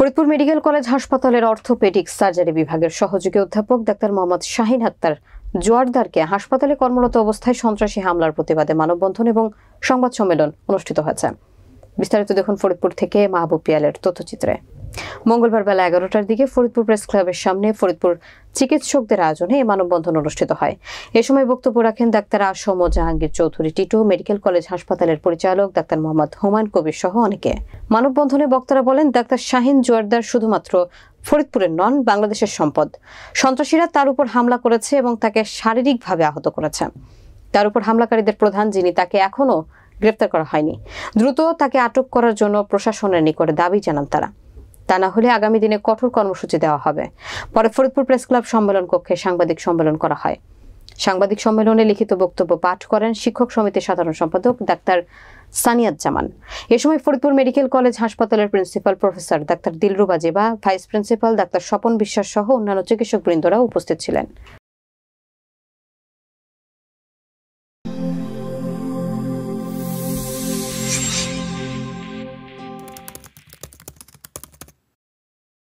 Faridpur medical college হাসপাতালের orthopaedic surgery বিভাগের সহযোগী অধ্যাপক ডাক্তার মোহাম্মদ শাহিন আক্তার জোয়ারদারকে হাসপাতালে কর্মরত অবস্থায় সন্ত্রাসী হামলার প্রতিবাদে মানববন্ধন এবং সংবাদ সম্মেলন অনুষ্ঠিত হয়েছে। বিস্তারিত দেখুন ফরিদপুর থেকে মাহবুব পিয়ালের তথ্যচিত্রে। মঙ্গলবার বেলা 11টার দিকে ফরিদপুর প্রেস ক্লাবের সামনে ফরিদপুর চিকিৎসকদের আয়োজনে এই মানববন্ধন অনুষ্ঠিত হয়। এ সময় বক্তব্য রাখেন ডাক্তার আসম ও জাহাঙ্গীর চৌধুরী টিটু, মেডিকেল কলেজ হাসপাতালের পরিচালক ডাক্তার মোহাম্মদ হুমায়ুন কবির সহ অনেকে। মানববন্ধনে বক্তারা বলেন, ডাক্তার শাহিন জোয়ারদার শুধুমাত্র ফরিদপুরের নন, বাংলাদেশের সম্পদ। সন্ত্রাসীরা তার উপর হামলা করেছে এবং তাকে শারীরিকভাবে আহত করেছে। তার উপর হামলাকারীদের প্রধান, যিনি তাকে এখনো গ্রেফতার করা হয়নি, দ্রুত তাকে আটক করার জন্য প্রশাসনের নিকটে দাবি জানান তারা। তা না হলে আগামী দিনে কঠোর কর্মসূচি দেওয়া হবে। পরে ফরিদপুর প্রেস ক্লাব সম্মেলন কক্ষে সাংবাদিক সম্মেলন করা হয়। সাংবাদিক সম্মেলনে লিখিত বক্তব্য পাঠ করেন শিক্ষক সমিতির সাধারণ সম্পাদক ডাক্তার সানিয়াত জামান। এ সময় ফরিদপুর মেডিকেল কলেজ হাসপাতালের principal professor doctor Dilruba Zeba, vice principal doctor Swapan Biswas সহ অন্যান্য চিকিৎসকবৃন্দরা উপস্থিত ছিলেন।